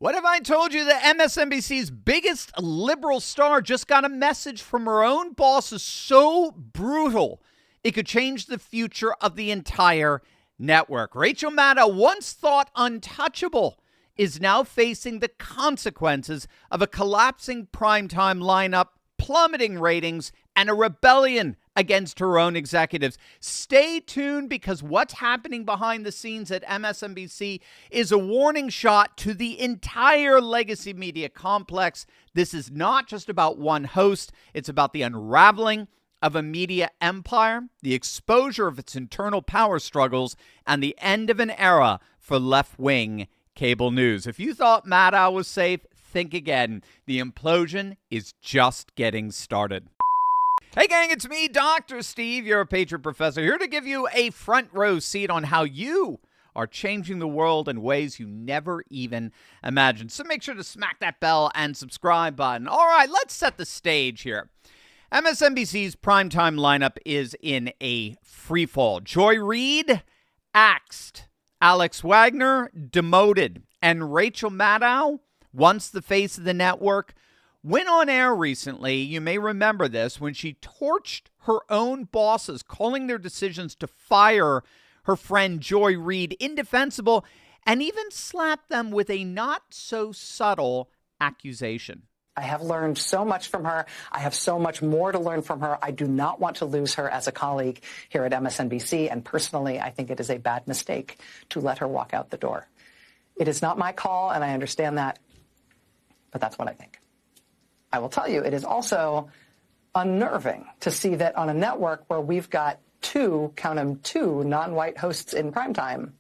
What if I told you that MSNBC's biggest liberal star just got a message from her own bosses so brutal it could change the future of the entire network? Rachel Maddow, once thought untouchable, is now facing the consequences of a collapsing primetime lineup, plummeting ratings, and a rebellion against her own executives. Stay tuned, because what's happening behind the scenes at MSNBC is a warning shot to the entire legacy media complex. This is not just about one host. It's about the unraveling of a media empire, the exposure of its internal power struggles, and the end of an era for left-wing cable news. If you thought Maddow was safe, think again. The implosion is just getting started. Hey gang, it's me, Dr. Steve, your Patriot Professor, here to give you a front row seat on how you are changing the world in ways you never even imagined. So make sure to smack that bell and subscribe button. All right, let's set the stage here. MSNBC's primetime lineup is in a freefall. Joy Reid axed, Alex Wagner demoted, and Rachel Maddow, once the face of the network, went on air recently, you may remember this, when she torched her own bosses, calling their decisions to fire her friend Joy Reid indefensible, and even slapped them with a not-so-subtle accusation. I have learned so much from her. I have so much more to learn from her. I do not want to lose her as a colleague here at MSNBC, and personally, I think it is a bad mistake to let her walk out the door. It is not my call, and I understand that, but that's what I think. I will tell you, it is also unnerving to see that on a network where we've got two non-white hosts in primetime,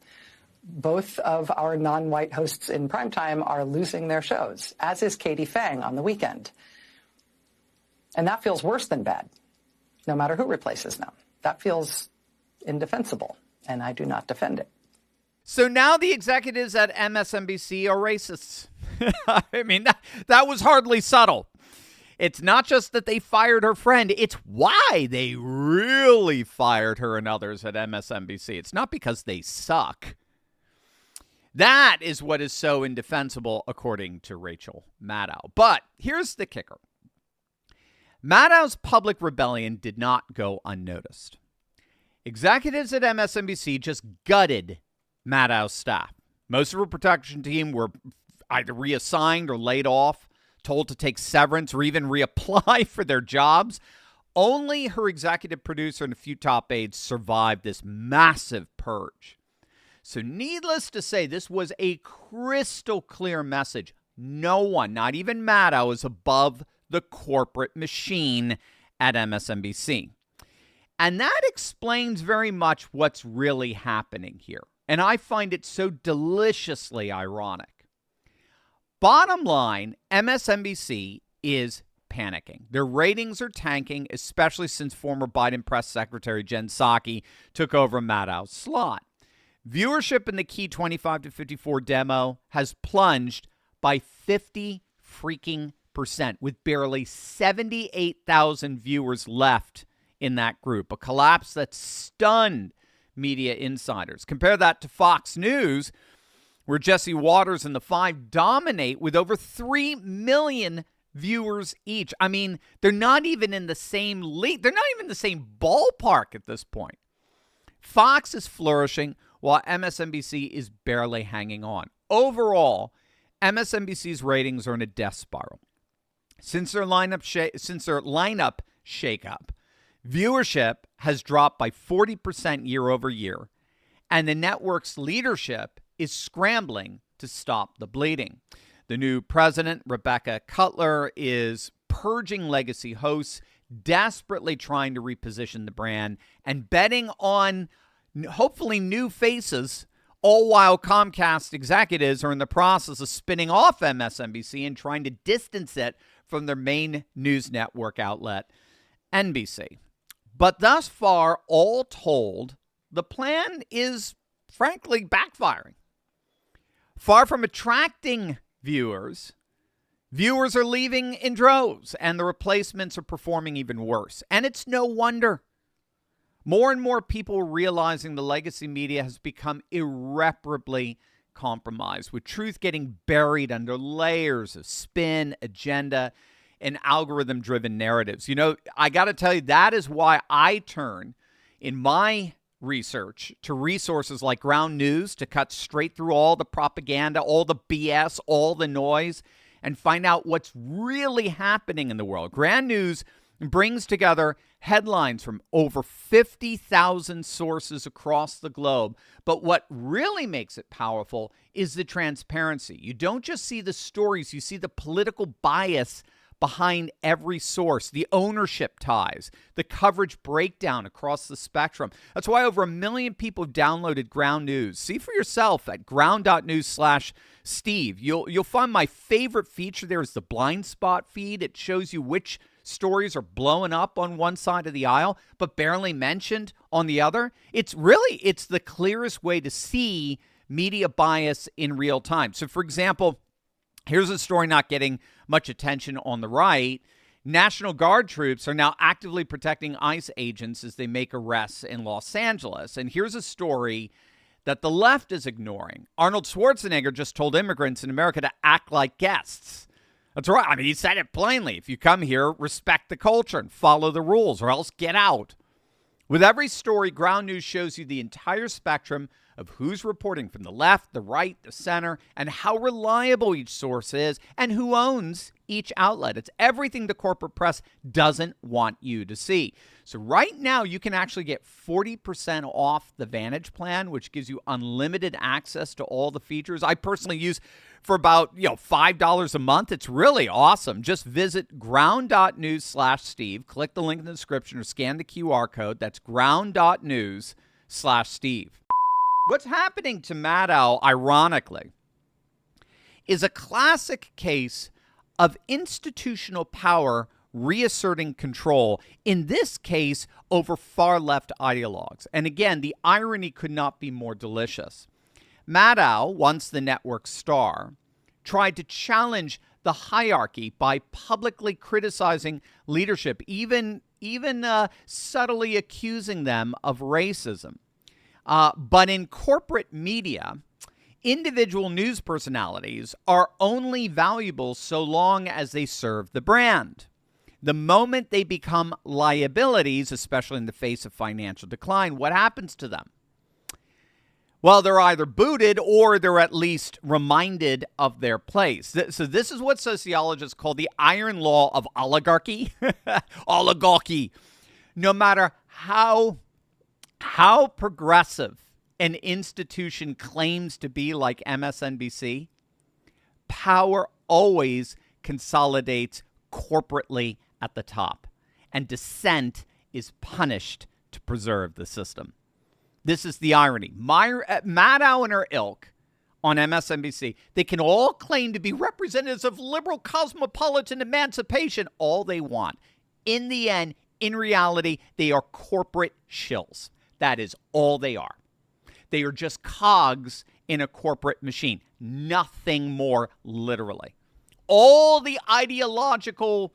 both of our non-white hosts in primetime are losing their shows, as is Katie Fang on the weekend. And that feels worse than bad, no matter who replaces them. That feels indefensible, and I do not defend it. So now the executives at MSNBC are racists. I mean, that was hardly subtle. It's not just that they fired her friend, it's why they really fired her and others at MSNBC. It's not because they suck. That is what is so indefensible, according to Rachel Maddow. But here's the kicker. Maddow's public rebellion did not go unnoticed. Executives at MSNBC just gutted Maddow's staff. Most of her production team were either reassigned or laid off, told to take severance, or even reapply for their jobs. Only her executive producer and a few top aides survived this massive purge. So needless to say, this was a crystal clear message. No one, not even Maddow, is above the corporate machine at MSNBC. And that explains very much what's really happening here. And I find it so deliciously ironic. Bottom line, MSNBC is panicking. Their ratings are tanking, especially since former Biden press secretary Jen Psaki took over Maddow's slot. Viewership in the key 25 to 54 demo has plunged by 50% with barely 78,000 viewers left in that group, a collapse that stunned media insiders. Compare that to Fox News, where Jesse Waters and the Five dominate with over 3 million viewers each. I mean, they're not even in the same league. They're not even in the same ballpark at this point. Fox is flourishing while MSNBC is barely hanging on. Overall, MSNBC's ratings are in a death spiral. Since their lineup shakeup, viewership has dropped by 40% year over year, and the network's leadership is scrambling to stop the bleeding. The new president, Rebecca Cutler, is purging legacy hosts, desperately trying to reposition the brand, and betting on hopefully new faces, all while Comcast executives are in the process of spinning off MSNBC and trying to distance it from their main news network outlet, NBC. But thus far, all told, the plan is frankly backfiring. Far from attracting viewers are leaving in droves, and the replacements are performing even worse. And it's no wonder. More and more people are realizing the legacy media has become irreparably compromised, with truth getting buried under layers of spin, agenda, and algorithm-driven narratives. You know, I got to tell you, that is why I turn in my research to resources like Ground News to cut straight through all the propaganda, all the BS, all the noise, and find out what's really happening in the world. Ground News brings together headlines from over 50,000 sources across the globe. But what really makes it powerful is the transparency. You don't just see the stories, you see the political bias behind every source, the ownership ties, the coverage breakdown across the spectrum. That's why over 1 million people have downloaded Ground News. See for yourself at ground.news/Steve. You'll find my favorite feature there is the blind spot feed. It shows you which stories are blowing up on one side of the aisle, but barely mentioned on the other. It's the clearest way to see media bias in real time. So for example, here's a story not getting much attention on the right. National Guard troops are now actively protecting ICE agents as they make arrests in Los Angeles. And here's a story that the left is ignoring. Arnold Schwarzenegger just told immigrants in America to act like guests. That's right. I mean, he said it plainly. If you come here, respect the culture and follow the rules, or else get out. With every story, Ground News shows you the entire spectrum of who's reporting from the left, the right, the center, and how reliable each source is, and who owns each outlet. It's everything the corporate press doesn't want you to see. So right now, you can actually get 40% off the Vantage plan, which gives you unlimited access to all the features. I personally use for about $5 a month. It's really awesome. Just visit ground.news/Steve. Click the link in the description or scan the QR code. That's ground.news/Steve. What's happening to Maddow, ironically, is a classic case of institutional power reasserting control, in this case, over far-left ideologues. And again, the irony could not be more delicious. Maddow, once the network's star, tried to challenge the hierarchy by publicly criticizing leadership, even subtly accusing them of racism. But in corporate media, individual news personalities are only valuable so long as they serve the brand. The moment they become liabilities, especially in the face of financial decline, what happens to them? Well, they're either booted or they're at least reminded of their place. So this is what sociologists call the iron law of oligarchy. Oligarchy. No matter how progressive an institution claims to be, like MSNBC, power always consolidates corporately at the top, and dissent is punished to preserve the system. This is the irony. Maddow and her ilk on MSNBC, they can all claim to be representatives of liberal cosmopolitan emancipation all they want. In the end, in reality, they are corporate shills. That is all they are. They are just cogs in a corporate machine. Nothing more, literally. All the ideological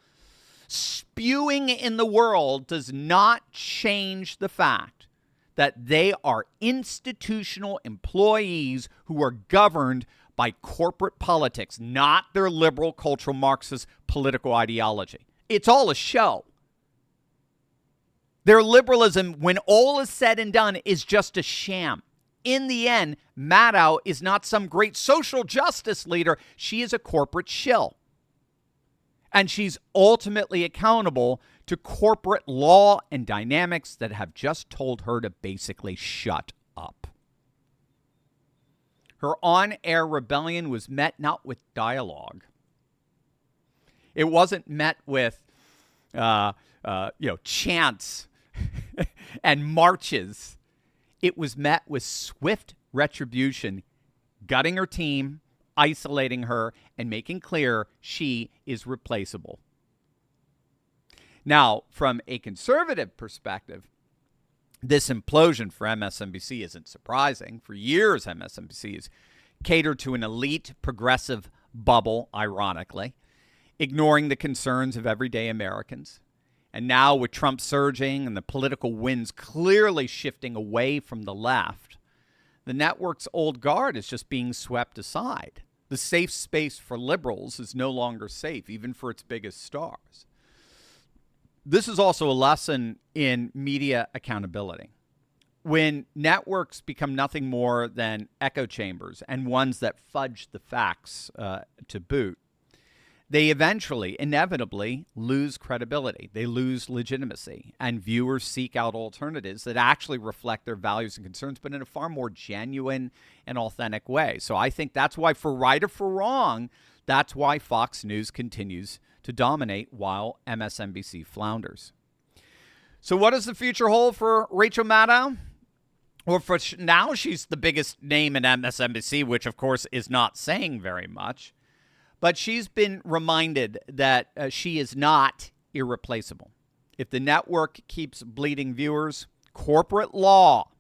spewing in the world does not change the fact that they are institutional employees who are governed by corporate politics, not their liberal cultural Marxist political ideology. It's all a show. Their liberalism, when all is said and done, is just a sham. In the end, Maddow is not some great social justice leader. She is a corporate shill. And she's ultimately accountable to corporate law and dynamics that have just told her to basically shut up. Her on-air rebellion was met not with dialogue. It wasn't met with, chants and marches. It was met with swift retribution, gutting her team, isolating her, and making clear she is replaceable. Now, from a conservative perspective, this implosion for MSNBC isn't surprising. For years, MSNBC has catered to an elite progressive bubble, ironically, ignoring the concerns of everyday Americans. And now with Trump surging and the political winds clearly shifting away from the left, The network's old guard is just being swept aside. The safe space for liberals is no longer safe, even for its biggest stars. This is also a lesson in media accountability. When networks become nothing more than echo chambers and ones that fudge the facts to boot, they eventually, inevitably, lose credibility. They lose legitimacy, and viewers seek out alternatives that actually reflect their values and concerns, but in a far more genuine and authentic way. So I think that's why, for right or for wrong, that's why Fox News continues to dominate while MSNBC flounders. So what does the future hold for Rachel Maddow? Well, for now, she's the biggest name in MSNBC, which, of course, is not saying very much. But she's been reminded that she is not irreplaceable. If the network keeps bleeding viewers, corporate law,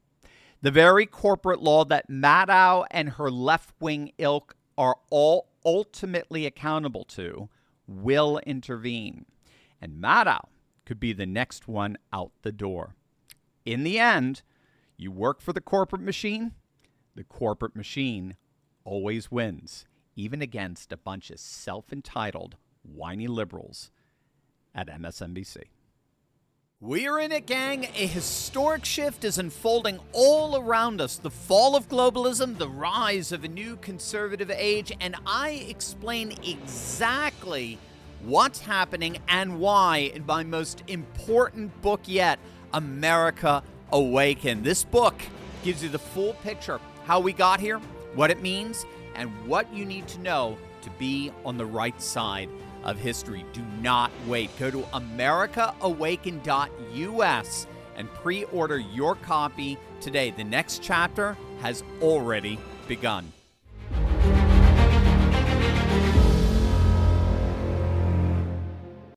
the very corporate law that Maddow and her left-wing ilk are all ultimately accountable to, will intervene. And Maddow could be the next one out the door. In the end, you work for the corporate machine always wins, even against a bunch of self-entitled, whiny liberals at MSNBC. We're in it, gang. A historic shift is unfolding all around us. The fall of globalism, the rise of a new conservative age, and I explain exactly what's happening and why in my most important book yet, America Awaken. This book gives you the full picture, how we got here, what it means, and what you need to know to be on the right side of history. Do not wait. Go to americaawaken.us and pre-order your copy today. The next chapter has already begun.